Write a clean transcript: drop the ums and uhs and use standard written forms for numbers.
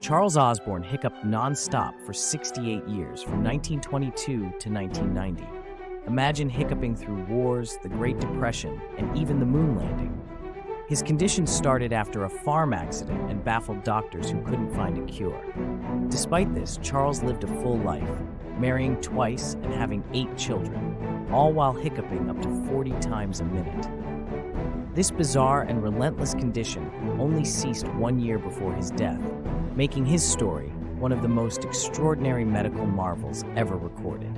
Charles Osborne hiccuped nonstop for 68 years, from 1922 to 1990. Imagine hiccuping through wars, the Great Depression, and even the moon landing. His condition started after a farm accident and baffled doctors who couldn't find a cure. Despite this, Charles lived a full life, marrying twice and having 8 children, all while hiccuping up to 40 times a minute. This bizarre and relentless condition only ceased 1 year before his death, making his story one of the most extraordinary medical marvels ever recorded.